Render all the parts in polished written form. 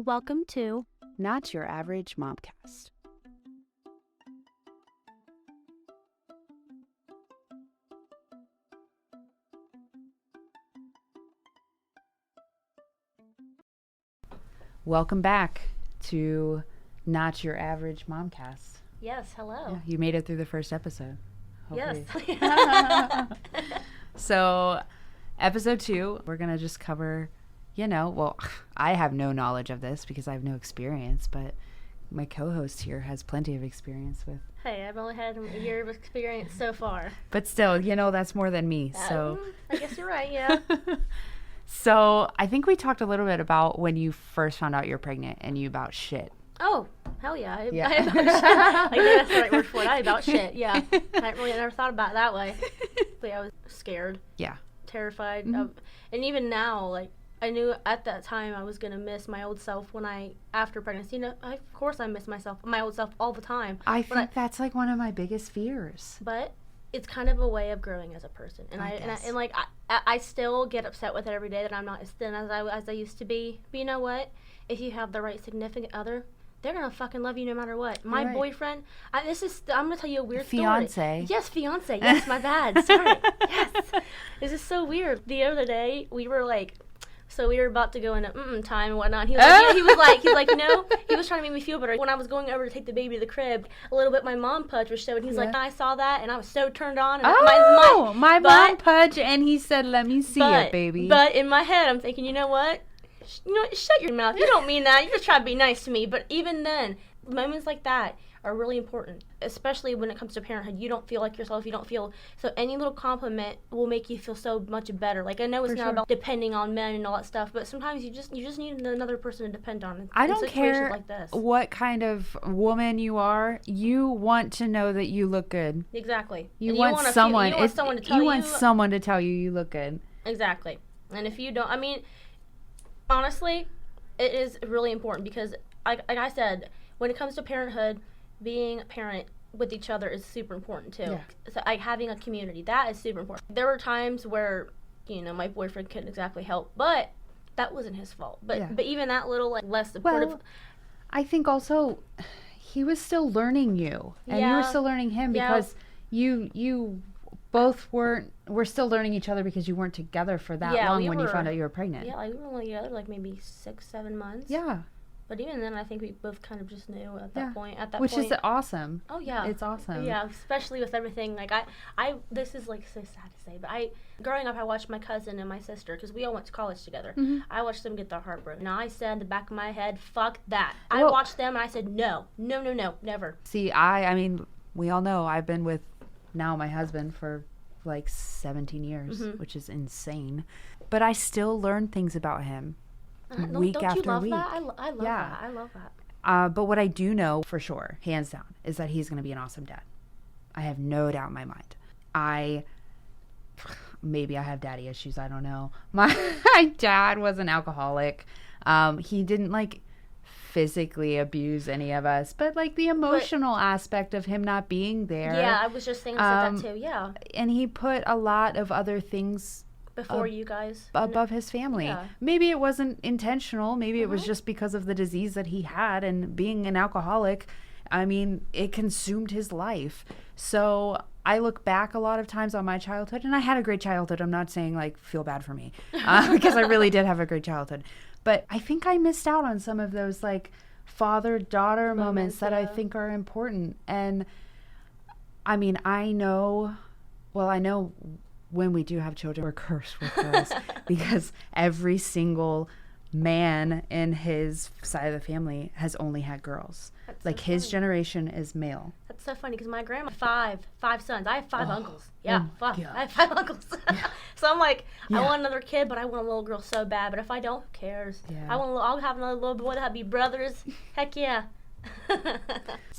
Welcome to Not Your Average Momcast. Welcome back to Not Your Average Momcast. Yes, hello. Yeah, you made it through the first episode. Hopefully. Yes. So, episode 2, we're going to just cover, I have no knowledge of this because I have no experience, but my co-host here has plenty of experience with. Hey, I've only had a year of experience so far. But still, that's more than me. So I guess you're right, yeah. So I think we talked a little bit about when you first found out you're pregnant and you about shit. Oh, hell yeah. I Yeah. about shit. I think that's the right word for it. I about shit, yeah. I really never thought about it that way. But I was scared. Yeah. Terrified. Mm-hmm. And even now, I knew at that time I was going to miss my old self after pregnancy. Of course I miss my old self all the time. I think that's one of my biggest fears. But it's kind of a way of growing as a person. And I still get upset with it every day that I'm not as thin as I used to be. But you know what? If you have the right significant other, they're going to fucking love you no matter what. My boyfriend, I'm going to tell you a weird fiance. story. Yes, fiance. Yes, my bad. Sorry. Yes. This is so weird. The other day, we were about to go into time and whatnot. He was trying to make me feel better. When I was going over to take the baby to the crib, a little bit my mom pudge was showing. He's like, I saw that, and I was so turned on. And my mom pudge, and he said, let me see it, baby. But in my head, I'm thinking, you know what? Shut your mouth. You don't mean that. You just try to be nice to me. But even then, moments like that are really important, especially when it comes to parenthood. You don't feel like yourself. You don't feel so. Any little compliment will make you feel so much better. I know it's not about depending on men and all that stuff, but sometimes you just need another person to depend on. I don't care like this. What kind of woman you are. You want to know that you look good. Exactly. You want someone to tell you you look good. Exactly. And if you don't, honestly, it is really important because, like I said, when it comes to parenthood, being a parent with each other is super important too. Yeah. So having a community, that is super important. There were times where, my boyfriend couldn't exactly help, but that wasn't his fault. But even that little less supportive. Well, I think also he was still learning you, and you were still learning him because you both were still learning each other because you weren't together for that long when you found out you were pregnant. Yeah, we were only together maybe 6-7 months. Yeah. But even then, I think we both kind of just knew at that point. Which is awesome. Oh yeah, it's awesome. Yeah, especially with everything. This is so sad to say, but growing up, I watched my cousin and my sister because we all went to college together. Mm-hmm. I watched them get their heart broken. Now I said in the back of my head, "Fuck that." I watched them and I said, "No, never." See, we all know I've been with now my husband for 17 years, which is insane. But I still learn things about him. Week after you love week. That? I love that. I love that. But what I do know for sure, hands down, is that he's going to be an awesome dad. I have no doubt in my mind. Maybe I have daddy issues. I don't know. My dad was an alcoholic. He didn't physically abuse any of us, but the emotional aspect of him not being there. Yeah, I was just thinking that too. Yeah. And he put a lot of other things before you guys above his family. Yeah. Maybe it wasn't intentional. Maybe it was just because of the disease that he had, and being an alcoholic, it consumed his life. So I look back a lot of times on my childhood, and I had a great childhood. I'm not saying feel bad for me because I really did have a great childhood. But I think I missed out on some of those father-daughter moments that I think are important. And I know when we do have children, we're cursed with girls because every single man in his side of the family has only had girls. His generation is male. That's so funny because my grandma five sons. I have 5 uncles. Yeah, I have 5 uncles. So I'm I want another kid, but I want a little girl so bad. But if I don't, who cares? Yeah. I'll have another little boy that'll be brothers. Heck yeah.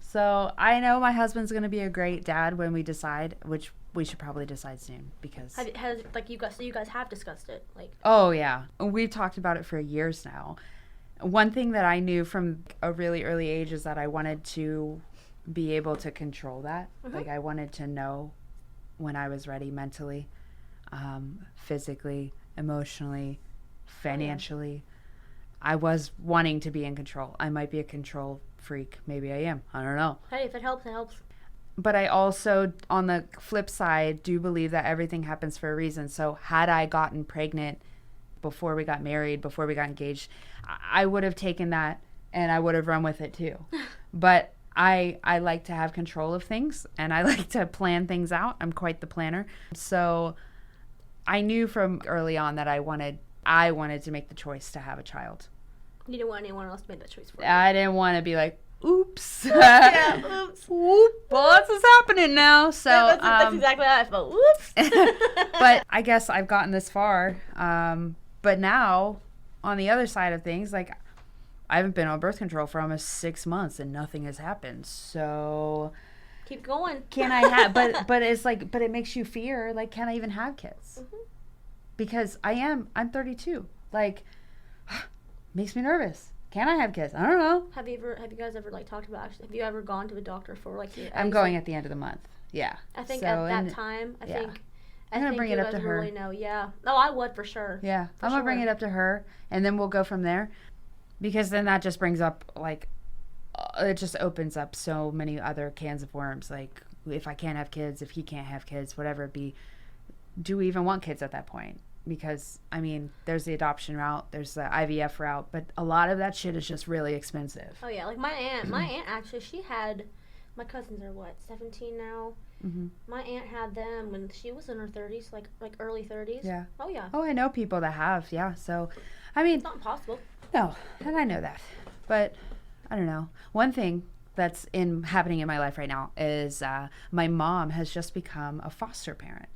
So I know my husband's going to be a great dad when we decide, which we should probably decide soon because you guys have discussed it Oh yeah, we've talked about it for years now. One thing that I knew from a really early age is that I wanted to be able to control that. I wanted to know when I was ready mentally, physically, emotionally, financially. I was wanting to be in control. I might be a control freak. Maybe I am. I don't know. Hey, if it helps, it helps. But I also, on the flip side, do believe that everything happens for a reason. So had I gotten pregnant before we got married, before we got engaged, I would have taken that and I would have run with it too. But I like to have control of things and I like to plan things out. I'm quite the planner. So I knew from early on that I wanted to make the choice to have a child. You didn't want anyone else to make that choice for you. I didn't want to be like, oops. Yeah, oops. Whoop. Well, this is happening now. So that's exactly how I felt. Whoops. But I guess I've gotten this far. But now, on the other side of things, like, I haven't been on birth control for almost 6 months and nothing has happened. So keep going. Can I have? But it's like, but it makes you fear. Like, can I even have kids? Mm-hmm. Because I'm 32. Like, makes me nervous. Can I have kids? I don't know. Have you guys ever like talked about? Actually, have you ever gone to a doctor for like? I'm going at the end of the month. Yeah. I think at that time, I think I'm gonna bring it up to her. Really know, yeah. Oh, I would for sure. Yeah, I'm gonna bring it up to her, and then we'll go from there, because then that just brings up like, it just opens up so many other cans of worms. Like, if I can't have kids, if he can't have kids, whatever it be, do we even want kids at that point? Because, I mean, there's the adoption route, there's the IVF route, but a lot of that shit is just really expensive. Oh, yeah. Like, my aunt actually, she had, my cousins are, 17 now? Mm-hmm. My aunt had them when she was in her 30s, like early 30s. Yeah. Oh, yeah. Oh, I know people that have, yeah. So, I mean. It's not impossible. No, and I know that. But, I don't know. One thing that's happening in my life right now is my mom has just become a foster parent.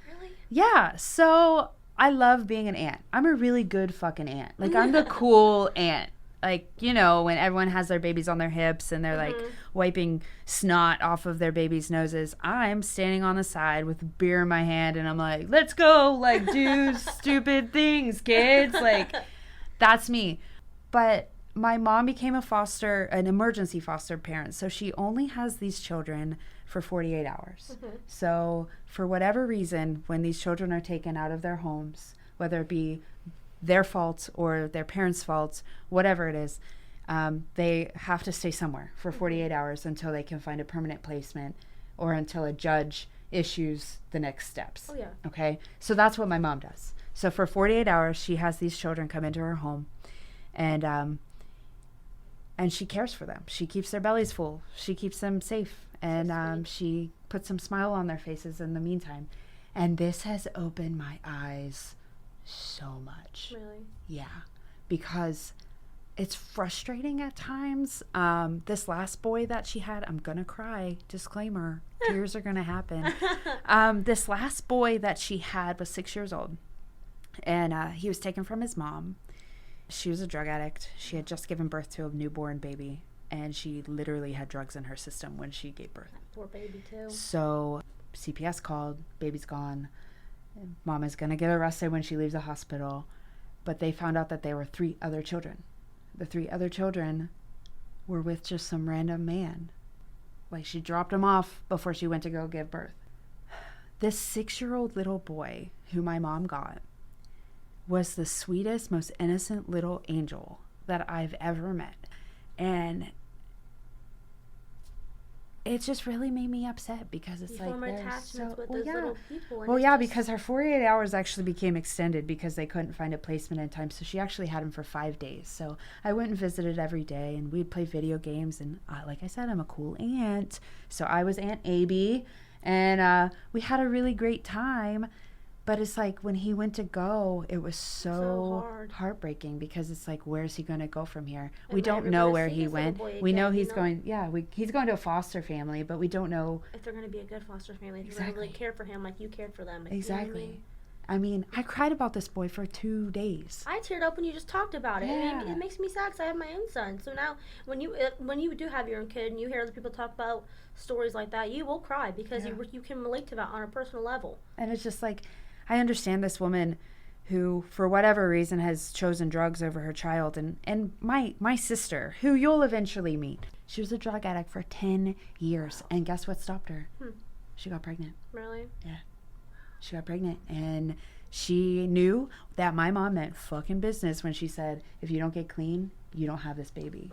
Really? Yeah. So I love being an aunt. I'm a really good fucking aunt. Like, I'm the cool aunt. Like, you know, when everyone has their babies on their hips and they're like wiping snot off of their babies' noses, I'm standing on the side with beer in my hand and I'm like, let's go, like, do stupid things, kids. Like, that's me. But my mom became an emergency foster parent. So she only has these children for 48 hours. Mm-hmm. So for whatever reason, when these children are taken out of their homes, whether it be their fault or their parents' fault, whatever it is, they have to stay somewhere for 48 hours until they can find a permanent placement or until a judge issues the next steps. Oh, yeah. Okay? So that's what my mom does. So for 48 hours, she has these children come into her home and she cares for them. She keeps their bellies full. She keeps them safe. And she puts some smile on their faces in the meantime. And this has opened my eyes so much. Really? Yeah. Because it's frustrating at times. This last boy that she had, I'm going to cry. Disclaimer. Tears are going to happen. This last boy that she had was 6 years old. And he was taken from his mom. She was a drug addict. She had just given birth to a newborn baby. And she literally had drugs in her system when she gave birth. Poor baby, too. So CPS called. Baby's gone. Mom is going to get arrested when she leaves the hospital. But they found out that there were 3 other children. The 3 other children were with just some random man. Like, she dropped him off before she went to go give birth. This 6-year-old little boy who my mom got was the sweetest, most innocent little angel that I've ever met. And it just really made me upset because it's like they're so, little people. Well, yeah, because her 48 hours actually became extended because they couldn't find a placement in time. So she actually had him for 5 days. So I went and visited every day, and we'd play video games. And like I said, I'm a cool aunt. So I was Aunt Abe, and we had a really great time. But it's like when he went to go, it was so heartbreaking because it's like, where's he going to go from here? We don't know where he went. We know he's going, he's going to a foster family, but we don't know if they're going to be a good foster family. If they're going to really care for him like you cared for them. Like, exactly. You know what I mean, I cried about this boy for 2 days. I teared up when you just talked about it. Yeah. I mean, it makes me sad because I have my own son. So now, when you do have your own kid and you hear other people talk about stories like that, you will cry because you can relate to that on a personal level. And it's just like, I understand this woman who, for whatever reason, has chosen drugs over her child. And my sister, who you'll eventually meet, she was a drug addict for 10 years. And guess what stopped her? She got pregnant. Really? Yeah. She got pregnant, and she knew that my mom meant fucking business when she said, if you don't get clean, you don't have this baby.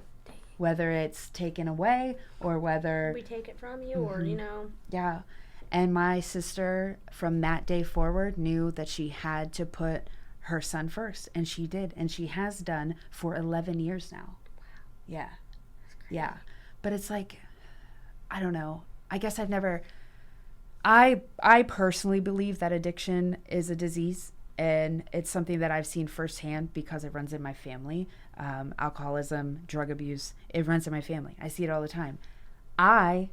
Whether it's taken away or whether we take it from you, or Yeah. And my sister, from that day forward, knew that she had to put her son first, and she did, and she has done for 11 years now. Wow. Yeah. Yeah. But it's like, I don't know. I guess I've never, I personally believe that addiction is a disease, and it's something that I've seen firsthand because it runs in my family. Alcoholism, drug abuse, it runs in my family. I see it all the time. I,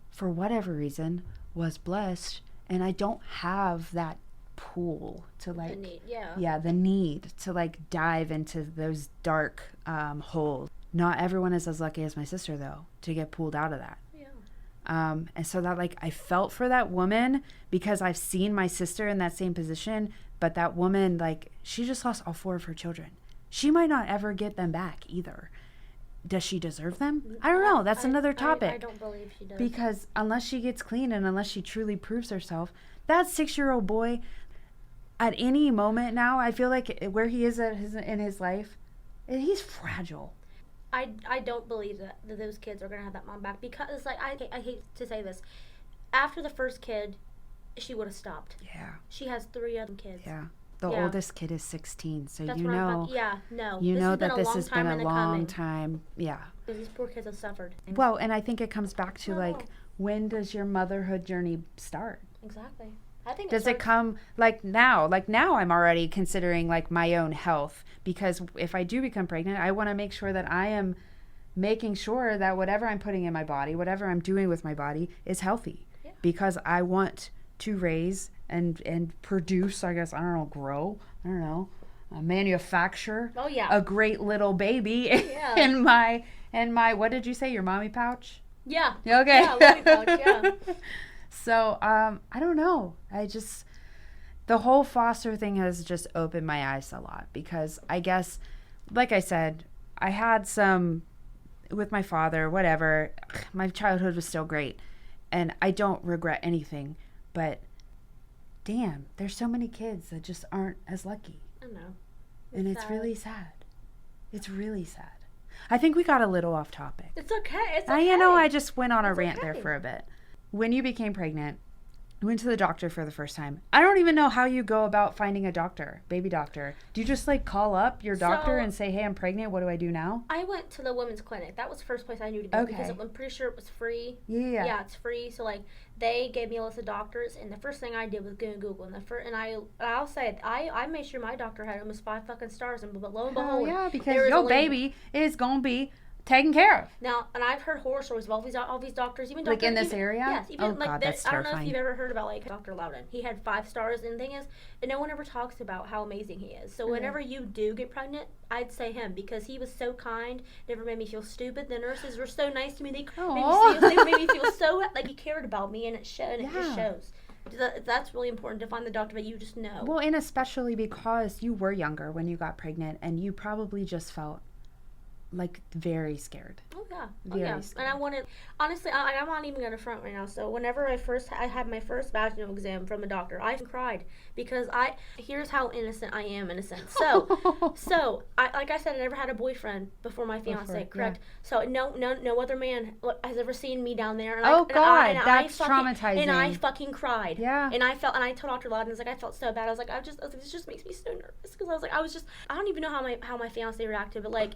for whatever reason, was blessed, and I don't have that pool to like, the need to like dive into those dark holes. Not everyone is as lucky as my sister, though, to get pulled out of that. And so that, like, I felt for that woman because I've seen my sister in that same position, but that woman, like, she just lost all 4 of her children. She might not ever get them back either. Does she deserve them? I don't know. That's another topic. I don't believe she does. Because unless she gets clean and unless she truly proves herself, that 6-year-old boy, at any moment now, I feel like where he is in his life, he's fragile. I don't believe that those kids are going to have that mom back, because, like, I hate to say this. After the first kid, she would have stopped. Yeah. She has 3 other kids. Yeah. The oldest kid is 16, so That's you know. You know that this has been a long time. Yeah. These poor kids have suffered. Well, and I think it comes back to, like, when does your motherhood journey start? Exactly. I think does it come like now? Like now I'm already considering like my own health, because if I do become pregnant, I want to make sure that I am making sure that whatever I'm putting in my body, whatever I'm doing with my body is healthy, because I want to raise and produce, I guess, I don't know, grow, I don't know, manufacture a great little baby in my, what did you say, your mommy pouch? Yeah. Okay. Yeah, mommy pouch, yeah. So, I don't know. The whole foster thing has just opened my eyes a lot, because I guess, like I said, I had some with my father, whatever. My childhood was still great, and I don't regret anything, but damn, there's so many kids that just aren't as lucky. I know. And it's really sad. It's really sad. I think we got a little off topic. It's okay. It's okay. I just went on a rant there for a bit. When you became pregnant, you went to the doctor for the first time. I don't even know how you go about finding a doctor, baby doctor. Do you just like call up your doctor and say, hey, I'm pregnant. What do I do now? I went to the women's clinic. That was the first place I knew to go, because I'm pretty sure it was free. Yeah. Yeah, it's free. So like they gave me a list of doctors, and the first thing I did was go to Google. And I'll say it, I made sure my doctor had almost 5 fucking stars, and lo and behold, yeah, because your baby is gonna be taken care of. Now, and I've heard horror stories of all these doctors, even like in this area. Yes, even like God, that's I don't know terrifying. if you've ever heard about like Dr. Loudon. He had 5 stars, and the thing is, no one ever talks about how amazing he is. So whenever you do get pregnant, I'd say him, because he was so kind, never made me feel stupid. The nurses were so nice to me. They made me feel so like he cared about me, and it showed. It just shows. That's really important, to find the doctor that you just know. Well, and especially because you were younger when you got pregnant, and you probably just felt like very scared. Very scared. And I wanted, honestly, I'm not even going to front right now. So whenever I had my first vaginal exam from a doctor, I cried, because here's how innocent I am, in a sense. So like I said, I never had a boyfriend before my fiance, correct? Yeah. So no other man has ever seen me down there. And that's traumatizing. And I fucking cried. Yeah. And I told Dr. Loudon, I felt so bad. I was like, this just makes me so nervous, because I don't even know how my fiance reacted, but like,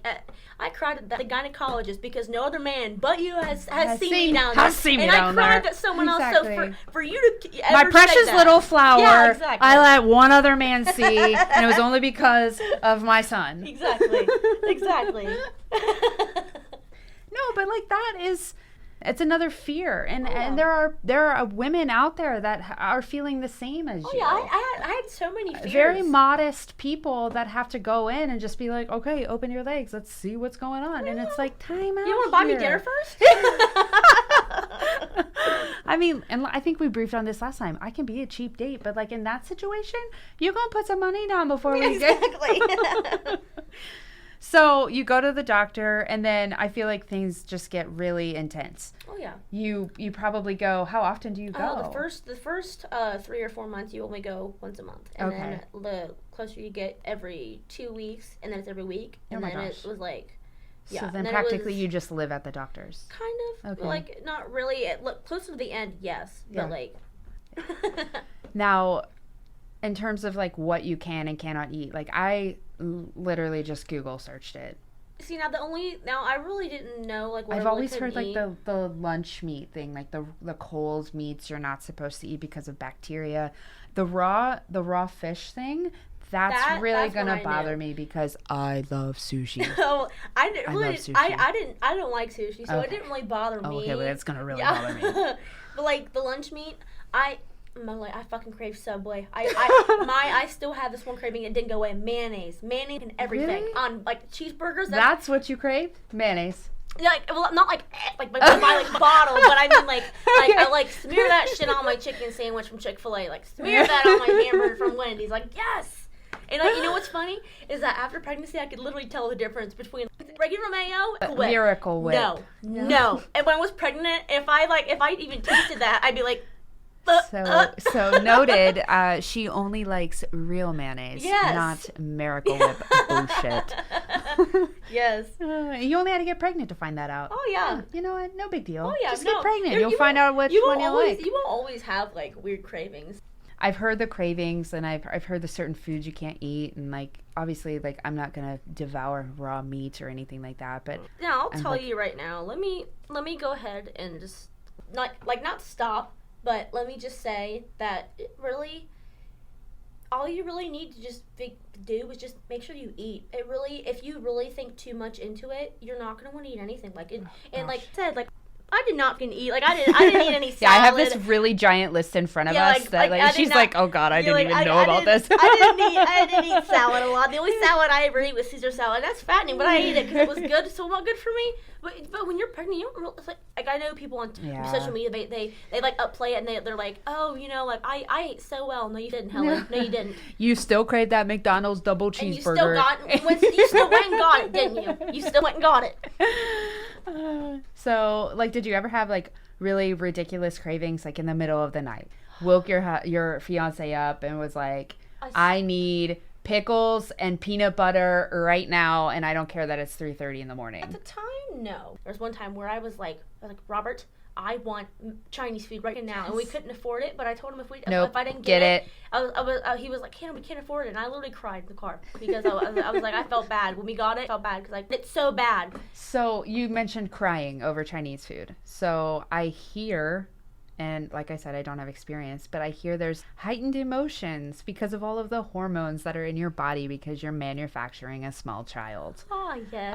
I cried at the gynecologist, because no other man but you has seen me down there. And I cried at someone else. So for you to ever my precious say that, little flower, exactly. I let one other man see, and it was only because of my son. Exactly. No, but like it's another fear, and there are women out there that are feeling the same as you. Yeah, I had so many fears. Very modest people that have to go in and just be like, okay, open your legs, let's see what's going on, and it's like, time out. You want to buy me dinner first? I mean, and I think we briefed on this last time. I can be a cheap date, but like in that situation, you're gonna put some money down before we exactly. So you go to the doctor, and then I feel like things just get really intense. Oh yeah. You probably go. How often do you go? The first 3 or 4 months you only go once a month, and then the closer you get, every 2 weeks, and then it's every week, and then it was like. Yeah. So then practically you just live at the doctor's. Kind of. Okay. Like not really. Look, close to the end, yes, but like. Now, in terms of like what you can and cannot eat, like I literally just Google searched it. See, now I really didn't know like what I've always heard eat. like the lunch meat thing, like the cold meats you're not supposed to eat because of bacteria. The raw fish thing, that's really gonna bother me because I love sushi. No, I love sushi. I don't like sushi, so it didn't really bother me. Okay, but it's gonna really bother me. But like the lunch meat, I fucking crave Subway. I still have this one craving. It didn't go away. Mayonnaise and everything really? On like cheeseburgers. That's what you crave? Mayonnaise. Yeah, like, well, not like by bottle, but I mean like I like smear that shit on my chicken sandwich from Chick-fil-A. Like smear that on my hamburger from Wendy's. Like yes. And like, you know what's funny is that after pregnancy, I could literally tell the difference between regular mayo, whip. Miracle Whip. No. And when I was pregnant, if I even tasted that, I'd be like. So noted. She only likes real mayonnaise, not Miracle Whip bullshit. Yes. You only had to get pregnant to find that out. Oh yeah. You know what? No big deal. Oh yeah. Just get pregnant. You'll find out which one you like. You will always have like weird cravings. I've heard the cravings, and I've heard the certain foods you can't eat, and like obviously like I'm not gonna devour raw meat or anything like that. But now I'll tell you right now. Let me go ahead and just not stop. But let me just say that really, all you really need to just do is just make sure you eat. It really, if you really think too much into it, you're not gonna want to eat anything. Like it, and like I said, like I did not gonna eat. Like I didn't eat any salad. Yeah, I have this really giant list in front of us that she's like, oh god, I didn't even know about this. I didn't eat salad a lot. The only salad I ever eat was Caesar salad. That's fattening, but I ate it because it was good. So not good for me. But when you're pregnant, you don't really, like I know people on social media, they like upplay it, and they're like, oh, you know, like I ate so well. No, you didn't, Helen. No, you didn't. You still crave that McDonald's double cheeseburger. And you still went and got it, didn't you? You still went and got it. So, like, did you ever have like really ridiculous cravings, like in the middle of the night? Woke your fiance up and was like, I need pickles and peanut butter right now, and I don't care that it's 3:30 in the morning. At the time, no. There's one time where I was like Robert, I want Chinese food right now, and we couldn't afford it. But I told him if I didn't get it, he was like, we can't afford it, and I literally cried in the car because I was like, I felt bad when we got it. I felt bad because like it's so bad. So you mentioned crying over Chinese food. So I hear. And like I said, I don't have experience, but I hear there's heightened emotions because of all of the hormones that are in your body because you're manufacturing a small child. Oh, yes.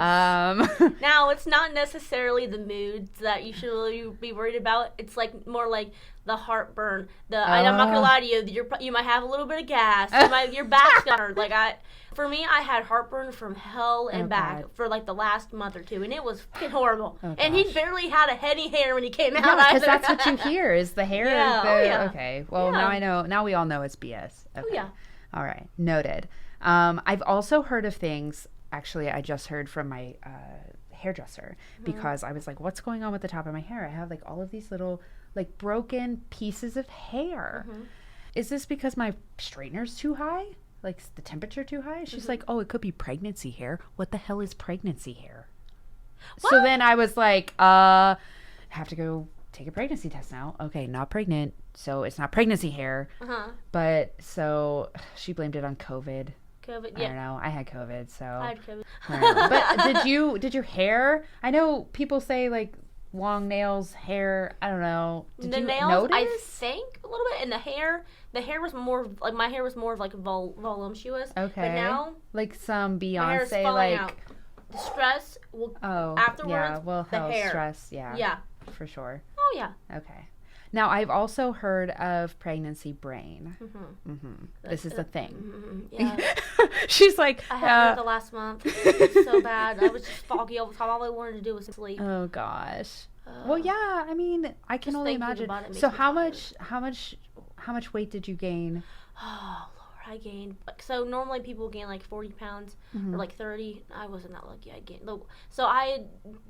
Now, it's not necessarily the moods that you should really be worried about. It's like more like the heartburn. And I'm not going to lie to you. You might have a little bit of gas. Your back's going to hurt. For me, I had heartburn from hell and back for like the last month or two, and it was fucking horrible. And he barely had any hair when he came out. Yeah, because that's what you hear is the hair. Yeah. Okay. Well, now I know. Now we all know it's BS. Okay. Oh yeah. All right. Noted. I've also heard of things. Actually, I just heard from my hairdresser because I was like, "What's going on with the top of my hair? I have like all of these little like broken pieces of hair. Is this because my straightener's too high?" Like the temperature too high? She's like, oh, it could be pregnancy hair. What the hell is pregnancy hair? What? So then I was like, have to go take a pregnancy test now. Okay, not pregnant, so it's not pregnancy hair. But so she blamed it on COVID. Yeah. I don't know. I had COVID, so. I had COVID. But did your hair? I know people say like long nails, hair. I don't know. Did you nails, notice? I think a little bit, and the hair was more like my hair was more of like voluptuous. Okay. But now, like some Beyonce, my hair is falling out. The stress will afterwards. Yeah, well, the hair. Stress. Yeah, for sure. Oh yeah. Okay. Now I've also heard of pregnancy brain. This is the thing. Yeah. She's like, I had it the last month. It was so bad. I was just foggy all the time. All I wanted to do was sleep. Oh gosh. Well, yeah. I mean, I can only imagine. So how much weight did you gain? Oh Lord, I gained, so normally people gain like 40 pounds or like 30. I wasn't that lucky. I gained, so I had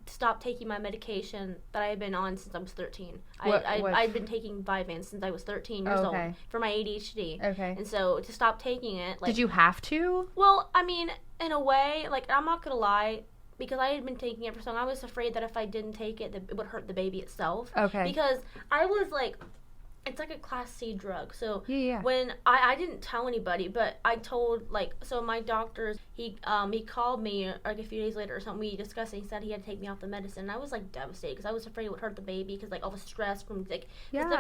stopped taking my medication that I had been on since I was 13. I'd been taking Vyvanse since I was 13 years old for my ADHD. Okay. And so to stop taking it, like, did you have to? Well, I mean, in a way, like, I'm not gonna lie, because I had been taking it for so long, I was afraid that if I didn't take it, that it would hurt the baby itself. Okay. Because I was like, it's like a Class C drug. So when I didn't tell anybody, but I told, like, so my doctors, he called me like a few days later or something. We discussed it. He said he had to take me off the medicine. And I was like devastated because I was afraid it would hurt the baby because like all the stress from like the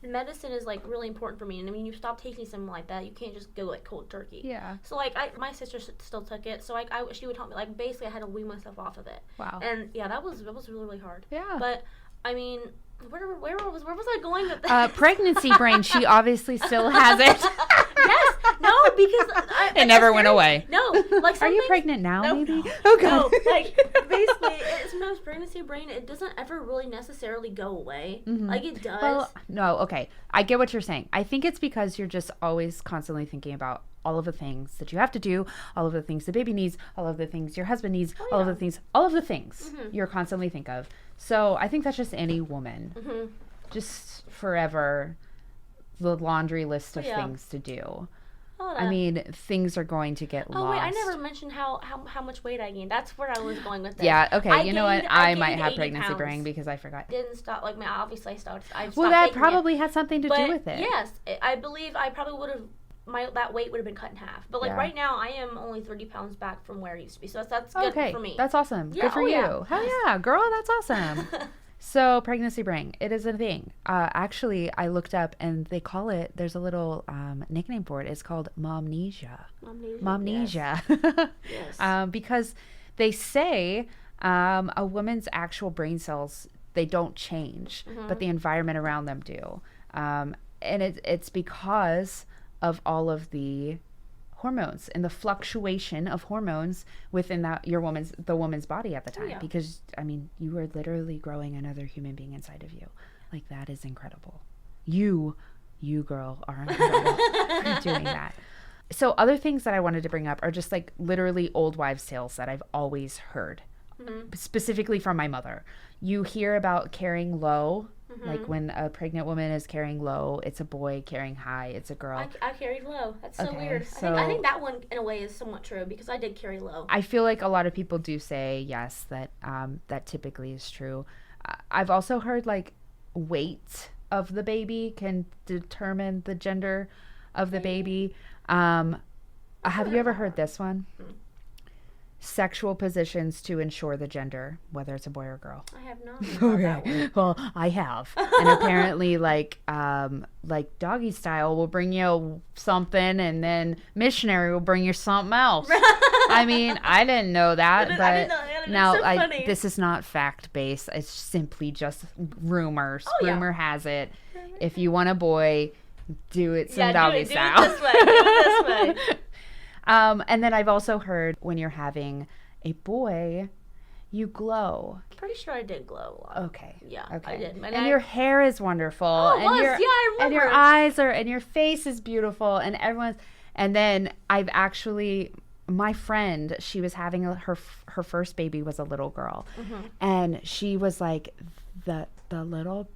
medicine is like really important for me. And I mean, you stop taking something like that, you can't just go like cold turkey. Yeah. So like my sister still took it. So like she would help me. Like basically, I had to wean myself off of it. Wow. And yeah, that was really, really hard. Yeah. But I mean, where was I going with that? Pregnancy brain. She obviously still has it. Yes. No, because it never went away. No. Like, are you pregnant now? No, maybe. No. Oh God. No, like basically, sometimes pregnancy brain, it doesn't ever really necessarily go away. Mm-hmm. Like it does. Well, no. Okay, I get what you're saying. I think it's because you're just always constantly thinking about all of the things that you have to do, all of the things the baby needs, all of the things your husband needs, all of the things you're constantly think of. So I think that's just any woman, just forever, the laundry list of things to do. I mean, things are going to get lost. Oh, wait, I never mentioned how much weight I gained. That's where I was going with this. Yeah, okay, you know what? I might have pregnancy brain because I forgot. Didn't stop, like, obviously I stopped. Well, that probably had something to do with it. Yes, I believe I probably would have, that weight would have been cut in half. But, like, right now, I am only 30 pounds back from where I used to be. So that's good for me. That's awesome. Yeah, good for you. Yeah. Hell yeah, girl, that's awesome. So, pregnancy brain, it is a thing. Actually, I looked up and they call it, there's a little nickname for it. It's called momnesia. Momnesia. Yes. Because they say a woman's actual brain cells, they don't change, but the environment around them do. And it's because of all of the hormones and the fluctuation of hormones within the woman's body at the time. Because I mean, you are literally growing another human being inside of you. Like, that is incredible. You girl are incredible for doing that. So other things that I wanted to bring up are just like literally old wives' tales that I've always heard, specifically from my mother. You hear about carrying low. Like when a pregnant woman is carrying low, it's a boy. Carrying high, it's a girl. I carried low. That's so weird. I think that one in a way is somewhat true because I did carry low. I feel like a lot of people do say yes, that that typically is true. I've also heard like weight of the baby can determine the gender of the baby. Have you ever heard this one? Sexual positions to ensure the gender, whether it's a boy or girl. I have not. Okay. Well, I have. And apparently like doggy style will bring you something and then missionary will bring you something else. I mean, I didn't know that, but this is not fact based. It's simply just rumors. Rumor has it. If you want a boy, do it some doggy style. Do it this way. And then I've also heard when you're having a boy, you glow. Pretty sure I did glow a lot. Okay. Yeah, okay. I did. And your hair is wonderful. Oh, and I remember. And your eyes are, and your face is beautiful, and and then I've actually, my friend, she was having her first baby was a little girl, and she was like, the little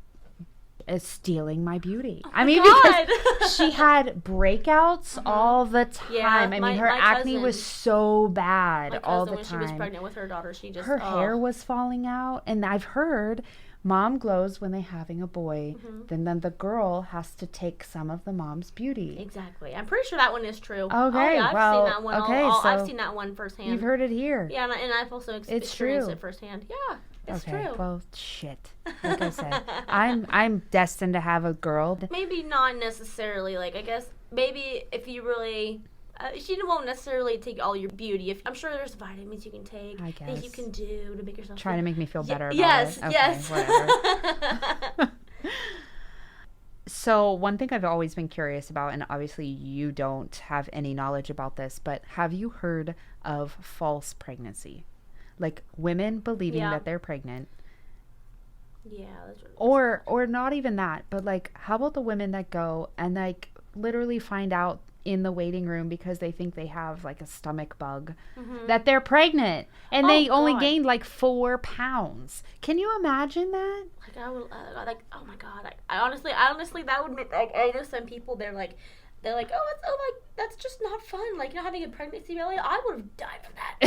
is stealing my beauty. Because she had breakouts all the time. Yeah, I mean, her acne was so bad all the time. When she was pregnant with her daughter, her hair was falling out. And I've heard mom glows when they're having a boy. Then the girl has to take some of the mom's beauty. Exactly. I'm pretty sure that one is true. Okay, I've seen that one. So I've seen that one firsthand. You've heard it here. Yeah, and I've also experienced it firsthand. Yeah. It's true. Well, shit. Like I said, I'm destined to have a girl. Maybe not necessarily. Like, I guess maybe if you really, she won't necessarily take all your beauty. I'm sure there's vitamins you can take. I guess. Things you can do to make yourself try to make me feel better about it. Okay, yes. Whatever. So one thing I've always been curious about, and obviously you don't have any knowledge about this, but have you heard of false pregnancy? Like women believing that they're pregnant. Yeah, that's really or not even that, but like how about the women that go and like literally find out in the waiting room because they think they have like a stomach bug, that they're pregnant and they only gained like 4 pounds. Can you imagine that? Like I would, like, oh my God. I honestly, that would make, like, I know some people, they're like, that's just not fun. Like, having a pregnancy belly, I would have died from that.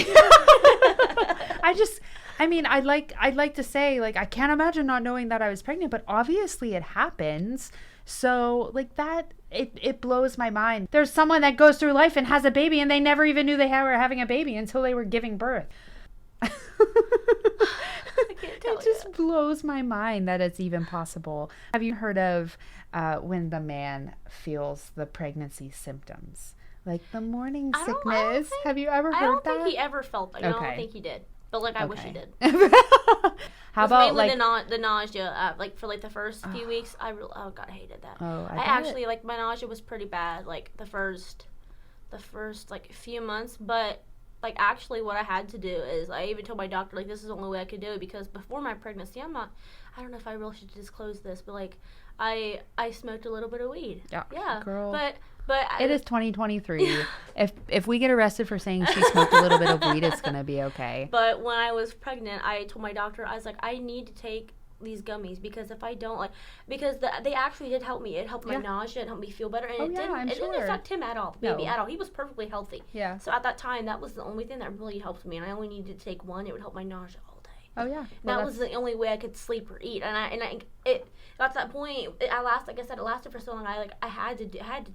I'd like to say, like, I can't imagine not knowing that I was pregnant, but obviously it happens. So, like, that, it blows my mind. There's someone that goes through life and has a baby and they never even knew they were having a baby until they were giving birth. It just blows my mind that it's even possible. Have you heard of when the man feels the pregnancy symptoms? Like the morning sickness? Have you ever heard that? I don't think he ever felt that. Okay. I don't think he did. But, like, I wish he did. How about, mainly like, the nausea, like, for, like, the first few weeks, I hated that. Oh, I actually, like, my nausea was pretty bad, like, the first, like, few months, but, like, actually what I had to do is, I even told my doctor, like, this is the only way I could do it, because before my pregnancy, I don't know if I really should disclose this, but, like, I smoked a little bit of weed. Yeah. Girl. But it is 2023. If we get arrested for saying she smoked a little bit of weed, it's gonna be okay. But when I was pregnant, I told my doctor, I was like, I need to take these gummies because if I don't, like, because they actually did help me. It helped my nausea. It helped me feel better, and it didn't affect him at all, the baby at all. He was perfectly healthy. Yeah. So at that time, that was the only thing that really helped me, and I only needed to take one. It would help my nausea all day. Oh yeah. That was the only way I could sleep or eat, and it got to that point. Like I said, it lasted for so long. I had to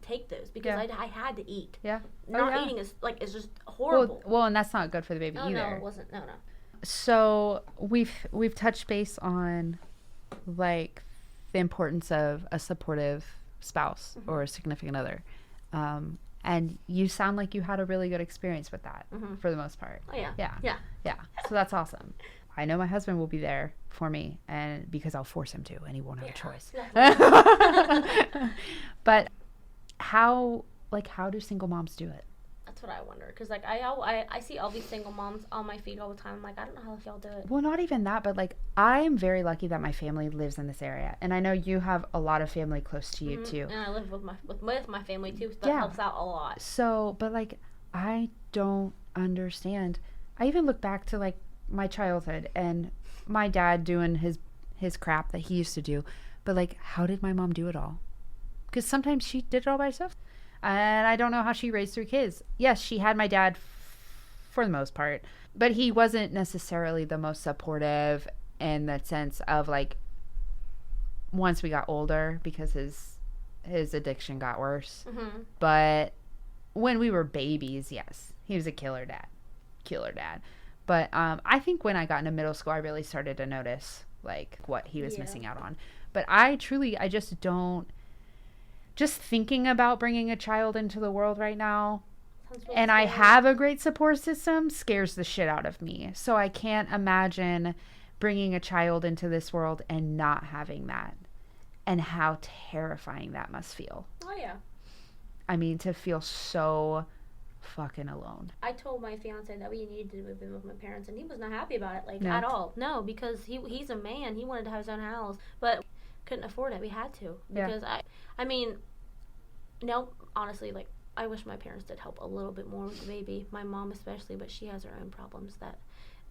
take those because I had to eat. Yeah. Not eating is just horrible. Well, and that's not good for the baby either. No, it wasn't. No. So we've touched base on, like, the importance of a supportive spouse or a significant other, and you sound like you had a really good experience with that for the most part. Oh yeah. So that's awesome. I know my husband will be there for me, and because I'll force him to, and he won't have a choice. But how do single moms do it? That's what I wonder, because, like, I see all these single moms on my feed all the time. I'm like, I don't know how y'all do it. Well, not even that, but, like, I'm very lucky that my family lives in this area, and I know you have a lot of family close to you too. And I live with my family too, so that helps out a lot. So, but, like, I don't understand. I even look back to, like, my childhood and my dad doing his crap that he used to do, but, like, how did my mom do it all? Because sometimes she did it all by herself. And I don't know how she raised 3 kids. Yes, she had my dad for the most part, but he wasn't necessarily the most supportive in the sense of, like, once we got older, because his addiction got worse. But when we were babies, yes, he was a killer dad. But I think when I got into middle school, I really started to notice, like, what he was missing out on. But I just don't. Just thinking about bringing a child into the world right now, and I have a great support system, scares the shit out of me. So I can't imagine bringing a child into this world and not having that, and how terrifying that must feel. Oh, yeah. I mean, to feel so fucking alone. I told my fiance that we needed to move in with my parents, and he was not happy about it, like, at all. No, because he's a man. He wanted to have his own house, but couldn't afford it. We had to, because I mean, no, honestly, like, I wish my parents did help a little bit more with the baby, my mom especially, but she has her own problems that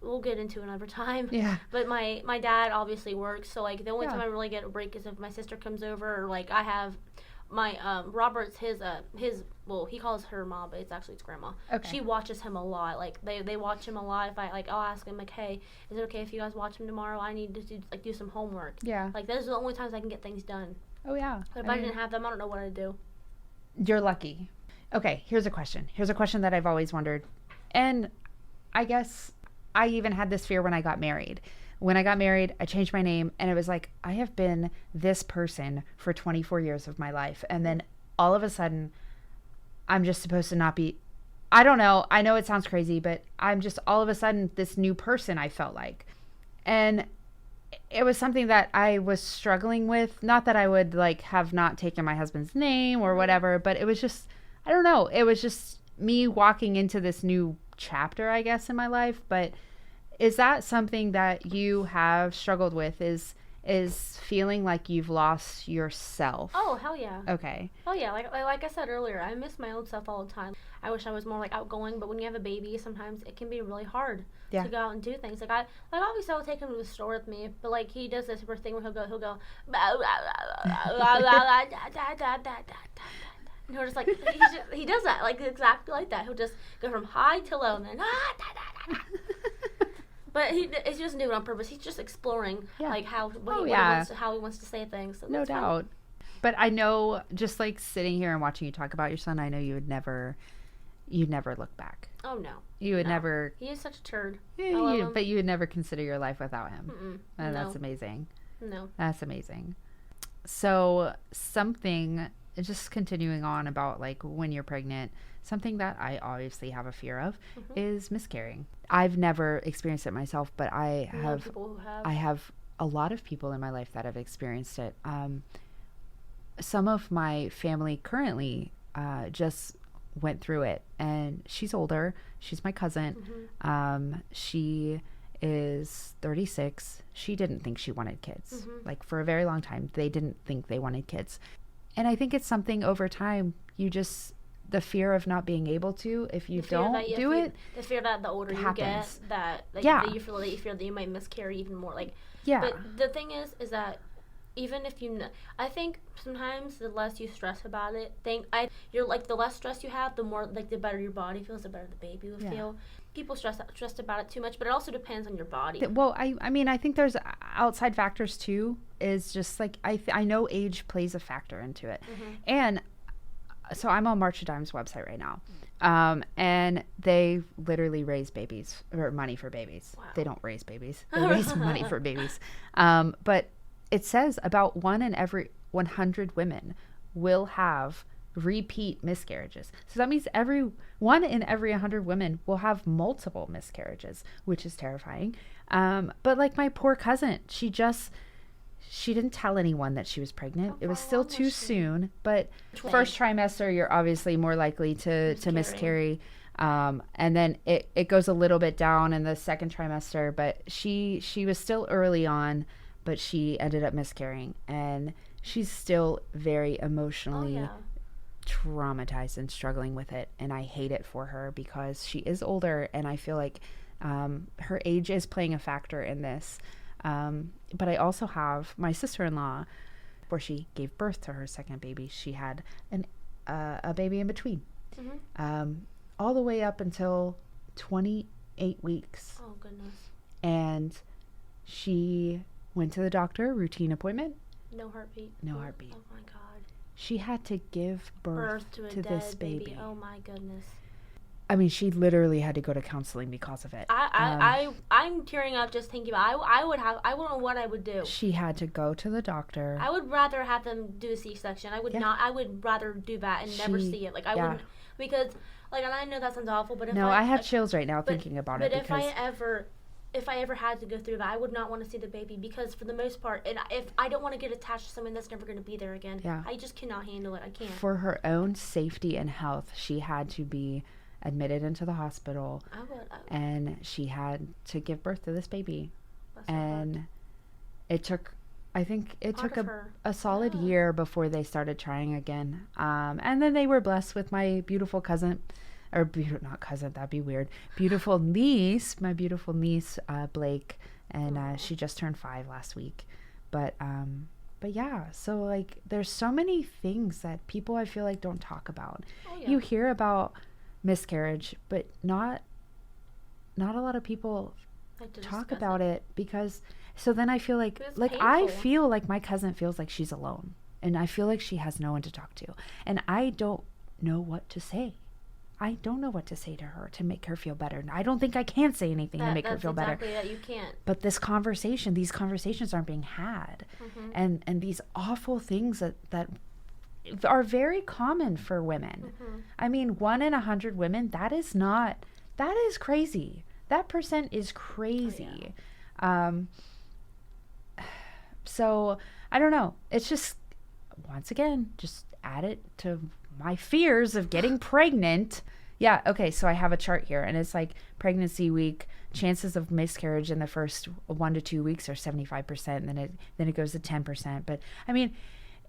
we'll get into another time. Yeah. But my dad obviously works, so, like, the only time I really get a break is if my sister comes over, or, like, I have my Robert's his well, he calls her mom, but it's actually his grandma. Okay. She watches him a lot. Like, they watch him a lot. If I'll ask him, like, hey, is it okay if you guys watch him tomorrow? I need to do some homework. Yeah. Like, those are the only times I can get things done. Oh yeah. But if I didn't have them, I don't know what I'd do. You're lucky. Okay, here's a question that I've always wondered, and I guess I even had this fear when I got married. When I got married, I changed my name, and it was like, I have been this person for 24 years of my life, and then all of a sudden, I'm just supposed to not be, I don't know, I know it sounds crazy, but I'm just all of a sudden this new person, I felt like. And it was something that I was struggling with. Not that I would, like, have not taken my husband's name or whatever, but it was just, I don't know, it was just me walking into this new chapter, I guess, in my life. But is that something that you have struggled with, is is feeling like you've lost yourself. Oh, hell yeah. Okay. Oh yeah, like I said earlier, I miss my old self all the time. I wish I was more like outgoing, but when you have a baby, sometimes it can be really hard to go out and do things. Like obviously I'll take him to the store with me, but like he does this thing where he'll go and he'll just like he does that like exactly like that. He'll just go from high to low and then But he doesn't do it on purpose. He's just exploring like how he wants to say things. So no doubt. But I know, just like sitting here and watching you talk about your son, I know you'd never look back. Oh no, you would never. He is such a turd. But you would never consider your life without him. And no. That's amazing. No, that's amazing. So something, just continuing on about like when you're pregnant, something that I obviously have a fear of is miscarrying. I've never experienced it myself, but I have a lot of people in my life that have experienced it. Some of my family currently just went through it, and she's older. She's my cousin. She is 36. She didn't think she wanted kids. Like for a very long time, they didn't think they wanted kids. And I think it's something over time, the fear of not being able to, if you don't do it. The fear that the older you get, that you feel that you might miscarry even more. But the thing is that even if I think sometimes the less you stress about it, you're like the less stress you have, the more like the better your body feels, the better the baby will feel. People stressed about it too much, but it also depends on your body. Well, I mean, I think there's outside factors too. Is just like I know age plays a factor into it, and so I'm on March of Dimes website right now, and they literally raise babies or money for babies. Wow. They don't raise babies; they raise money for babies. But it says about 1 in every 100 women will have repeat miscarriages. So that means 1 in every 100 women will have multiple miscarriages, which is terrifying. But like my poor cousin, she didn't tell anyone that she was pregnant. It was still too soon, but first trimester, you're obviously more likely to miscarry. And then it goes a little bit down in the second trimester, but she was still early on, but she ended up miscarrying, and she's still very emotionally traumatized and struggling with it. And I hate it for her because she is older, and I feel like her age is playing a factor in this. But I also have my sister-in-law, where she gave birth to her second baby. She had a baby in between, all the way up until 28 weeks. Oh, goodness. And she went to the doctor, routine appointment. No heartbeat. No heartbeat. Oh, my God. She had to give birth to this baby. Oh, my goodness. I mean, she literally had to go to counseling because of it. I'm tearing up just thinking about it. I wouldn't know what I would do. She had to go to the doctor. I would rather have them do a C-section. I would rather do that and never see it. Like, I wouldn't, because, like, and I know that sounds awful, but I have chills right now thinking about it. But if I ever had to go through that, I would not want to see the baby, because for the most part, and if I don't want to get attached to someone that's never going to be there again. I just cannot handle it. I can't. For her own safety and health, she had to be admitted into the hospital. I would. And she had to give birth to this baby. And it took, I think it took a solid year before they started trying again. And then they were blessed with my beautiful cousin, or not cousin, that'd be weird. Beautiful niece, my beautiful niece, Blake, and she just turned 5 last week. But yeah, so like there's so many things that people, I feel like, don't talk about. You hear about miscarriage, but not a lot of people talk about it, because so then I feel like I feel like my cousin feels like she's alone, and I feel like she has no one to talk to, and I don't know what to say. I don't know what to say to her to make her feel better. And I don't think I can say anything to make her feel better. That you can't. But these conversations aren't being had, and these awful things that are very common for women. I mean, 1 in 100 women, that is crazy. That percent is crazy. So I don't know. It's just, once again, just add it to my fears of getting pregnant. Yeah. Okay. So I have a chart here, and it's like pregnancy week chances of miscarriage in the first 1 to 2 weeks are 75%, and then it goes to 10%. But I mean,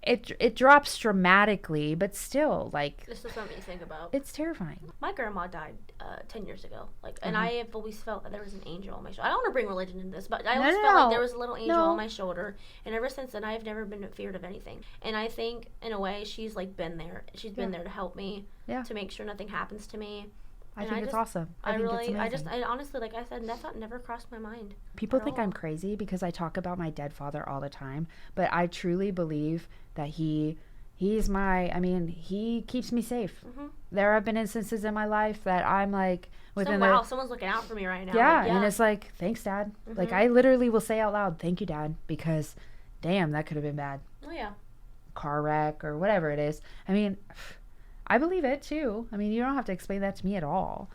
it drops dramatically, but still, like, this is something you think about. It's terrifying. My grandma died 10 years ago, like, and I have always felt that there was an angel on my shoulder. I don't want to bring religion into this, but I always felt like there was a little angel on my shoulder, and ever since then, I've never been feared of anything. And I think, in a way, she's like been there. She's been there to help me, to make sure nothing happens to me. I think it's awesome. I honestly, like I said, that thought never crossed my mind. People think I'm crazy because I talk about my dead father all the time, but I truly believe that he keeps me safe. Mm-hmm. There have been instances in my life that I'm like, someone's looking out for me right now. Yeah, and it's like, thanks, Dad. Mm-hmm. Like, I literally will say out loud, thank you, Dad, because damn, that could have been bad. Oh, yeah. Car wreck or whatever it is. I mean, I believe it too. I mean, you don't have to explain that to me at all.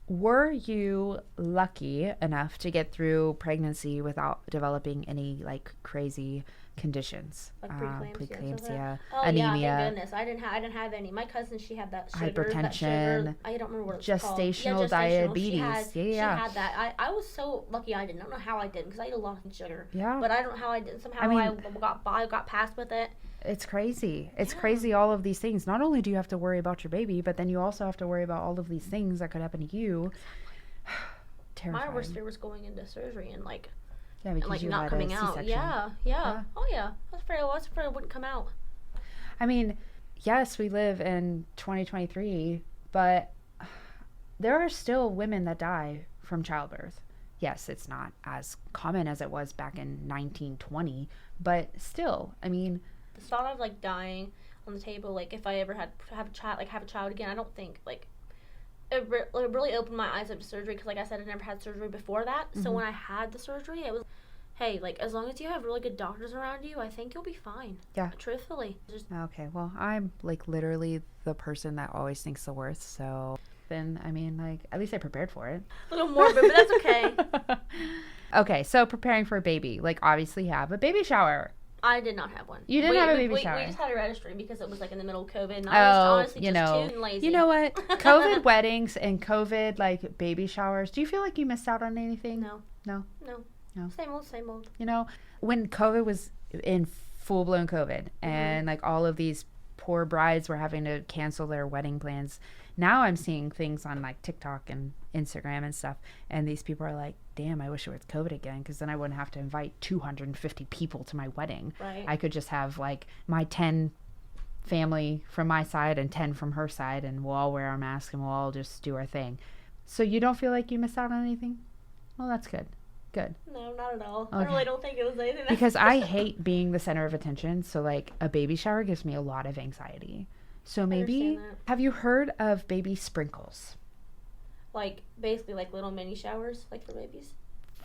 Were you lucky enough to get through pregnancy without developing any like crazy conditions? Like preeclampsia, anemia. Yeah, thank goodness. I didn't have any. My cousin, she had that sugar, hypertension. I don't remember what it's gestational called. diabetes. She had that. I was so lucky I didn't. I don't know how I did because I ate a lot of sugar. Yeah. But I don't know how I did. Somehow I got past with it. It's crazy. It's crazy, all of these things. Not only do you have to worry about your baby, but then you also have to worry about all of these things that could happen to you. Terrifying. My worst fear was going into surgery and like, you not had coming a out. C-section. Yeah. Oh yeah. I was afraid it wouldn't come out. I mean, yes, we live in 2023, but there are still women that die from childbirth. Yes, it's not as common as it was back in 1920, but still, I mean, the thought of like dying on the table, like if I ever have a child again, I don't think like it really opened my eyes up to surgery because, like I said, I never had surgery before that. Mm-hmm. So when I had the surgery, it was, hey, like as long as you have really good doctors around you, I think you'll be fine. Yeah. Truthfully. Okay. Well, I'm like literally the person that always thinks the worst. So then, I mean, like at least I prepared for it. A little morbid, but that's okay. Okay. So preparing for a baby, like obviously have a baby shower. I did not have one. You didn't have a baby shower? We just had a registry because it was like in the middle of COVID. And I was honestly just too lazy. You know what? COVID weddings and COVID like baby showers. Do you feel like you missed out on anything? No. Same old. You know, when COVID was in full blown COVID and like all of these poor brides were having to cancel their wedding plans. Now I'm seeing things on like TikTok and Instagram and stuff, and these people are like, damn, I wish it was COVID again, because then I wouldn't have to invite 250 people to my wedding. Right. I could just have like my 10 family from my side and 10 from her side, and we'll all wear our masks and we'll all just do our thing. So you don't feel like you missed out on anything? Well, that's good. Good. No, not at all. Okay. I really don't think it was anything. Because I hate being the center of attention, so like a baby shower gives me a lot of anxiety. So maybe, have you heard of baby sprinkles? Like, basically like little mini showers, like for babies?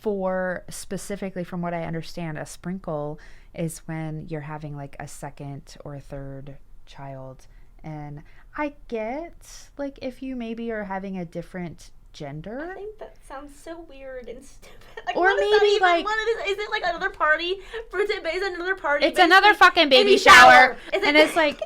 For specifically, from what I understand, a sprinkle is when you're having like a second or third child. And I get, like, if you maybe are having a different gender. I think that sounds so weird and stupid. Like, or maybe like, is it like another party? Is it another party? It's another fucking baby shower. And it's like...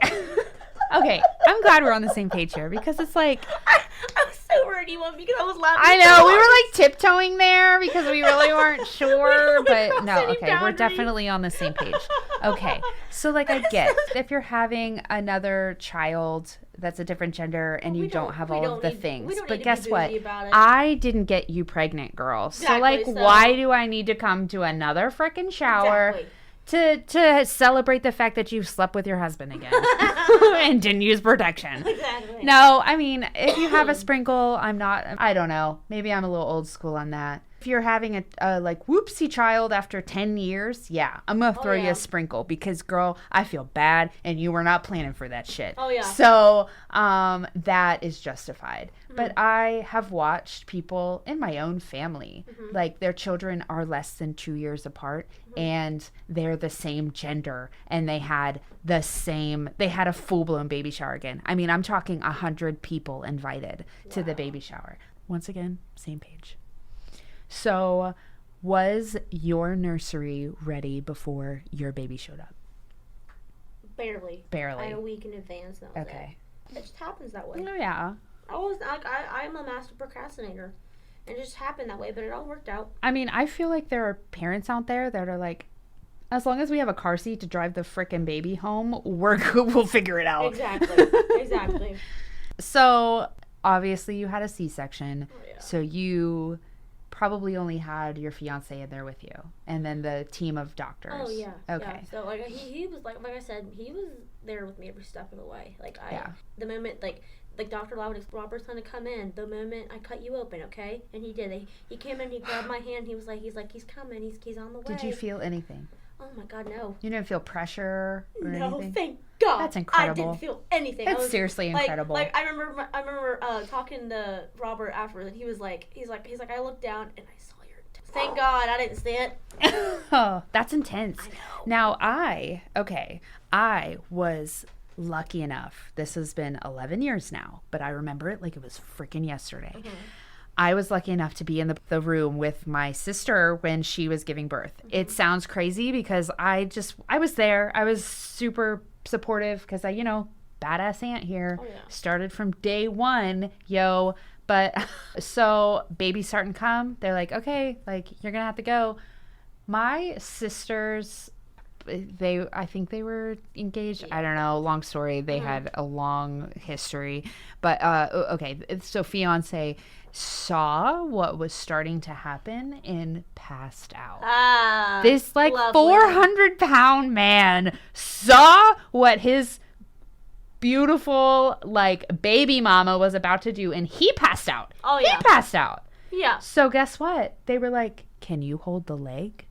Okay, I'm glad we're on the same page here, because it's like... I was so worried you won't, because I was laughing. I know, we were like tiptoeing there because we really weren't sure, but no, okay, we're definitely on the same page. Okay, so like I get, if you're having another child that's a different gender and you don't have all of the things, but guess what? I didn't get you pregnant, girl. So like, why do I need to come to another frickin' shower? Exactly. To celebrate the fact that you slept with your husband again and didn't use protection. Exactly. No, I mean, if you have a sprinkle, I don't know. Maybe I'm a little old school on that. If you're having a like whoopsie child after 10 years, yeah, I'm going to throw you a sprinkle because, girl, I feel bad and you were not planning for that shit. Oh, yeah. So that is justified. Mm-hmm. But I have watched people in my own family, like their children are less than 2 years apart and they're the same gender and they had a full-blown baby shower again. I mean, I'm talking 100 people invited to the baby shower. Once again, same page. So, was your nursery ready before your baby showed up? Barely. I had a week in advance. That was it. It just happens that way. Oh, yeah. I'm a master procrastinator. And it just happened that way, but it all worked out. I mean, I feel like there are parents out there that are like, as long as we have a car seat to drive the frickin' baby home, we'll figure it out. Exactly. So, obviously, you had a C-section. Oh, yeah. So, you probably only had your fiance in there with you. And then the team of doctors. Oh, yeah. Okay. Yeah. So, like, he was, like I said, he was there with me every step of the way. Like, the moment, like Dr. Robert's going to come in, the moment I cut you open, okay? And he did. He came in, he grabbed my hand, he's coming, he's on the way. Did you feel anything? Oh my God, no. You didn't feel pressure or anything? No, thank God. That's incredible. I didn't feel anything. That's seriously incredible. Like I remember talking to Robert after that. He's like, I looked down and I saw your. Thank God I didn't see it. Oh, that's intense. I know. Now I was lucky enough. This has been 11 years now, but I remember it like it was freaking yesterday. Mm-hmm. I was lucky enough to be in the room with my sister when she was giving birth. Mm-hmm. It sounds crazy because I was there. I was super supportive because badass aunt here. Oh, yeah. Started from day one, yo. But so baby's starting to come. They're like, okay, like you're going to have to go. My sisters, I think they were engaged. I don't know. Long story. They had a long history. But, okay. So fiance saw what was starting to happen and passed out. This like 400-pound man saw what his beautiful like baby mama was about to do and he passed out. Oh yeah. He passed out. Yeah. So guess what? They were like, can you hold the leg?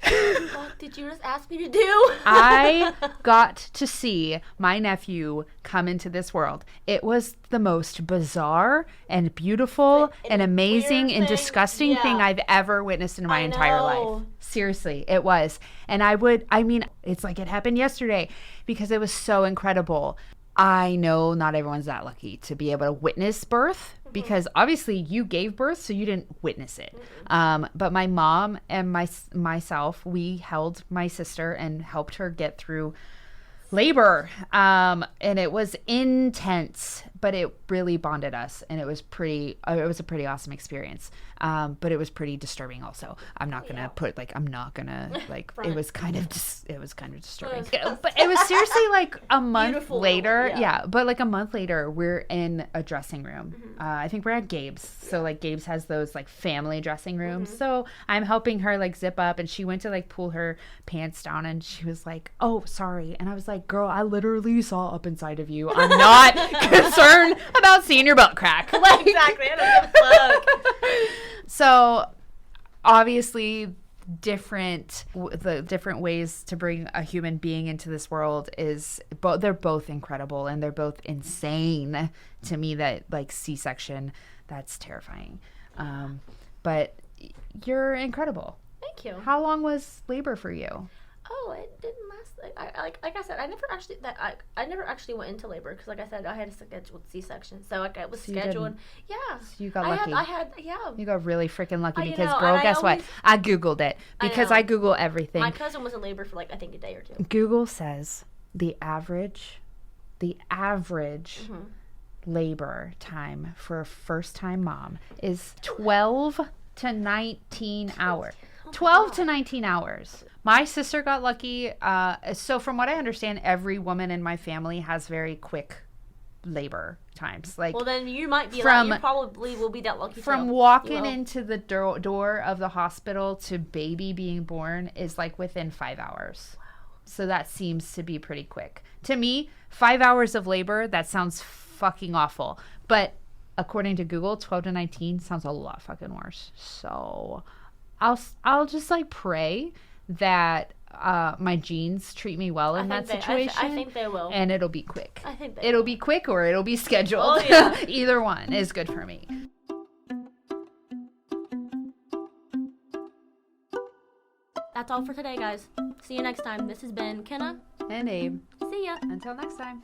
What did you just ask me to do? I got to see my nephew come into this world. It was the most bizarre and beautiful and amazing and disgusting thing I've ever witnessed in my entire life. Seriously, it was. And it's like it happened yesterday because it was so incredible. I know not everyone's that lucky to be able to witness birth because obviously you gave birth, so you didn't witness it. But my mom and myself, we held my sister and helped her get through labor. And it was intense, but it really bonded us. And it was a pretty awesome experience. But it was pretty disturbing also. I'm not going to it was kind of disturbing. But it was seriously like a month later. Yeah. But like a month later, we're in a dressing room. I think we're at Gabe's. So like Gabe's has those like family dressing rooms. So I'm helping her like zip up and she went to like pull her pants down and she was like, oh, sorry. And I was like, girl, I literally saw up inside of you. I'm not concerned about seeing your butt crack. Like, exactly. I don't give a fuck. So obviously the different ways to bring a human being into this world they're both incredible and they're both insane to me. That like C-section, that's terrifying. But you're incredible. Thank you. How long was labor for you? Oh, it didn't last. Like I said, I never actually went into labor because, like I said, I had a scheduled C-section, so like it was scheduled. Yeah. So you got lucky. Yeah. You got really freaking lucky because, girl, guess what? I Googled it because I Google everything. My cousin was in labor for like I think a day or two. Google says the average labor time for a first-time mom is 12 to 19 hours. 12 to 19 hours. My sister got lucky. So from what I understand, every woman in my family has very quick labor times. Like, well, then you might be you probably will be that lucky from walking into the door of the hospital to baby being born is like within 5 hours. Wow. So that seems to be pretty quick. To me, 5 hours of labor, that sounds fucking awful. But according to Google, 12 to 19 sounds a lot fucking worse. So I'll just like pray that my genes treat me well in that situation. I think they will. And it'll be quick. I think it'll be quick or it'll be scheduled. Oh, yeah. Either one is good for me. That's all for today, guys. See you next time. This has been Kenna and Abe. See ya. Until next time.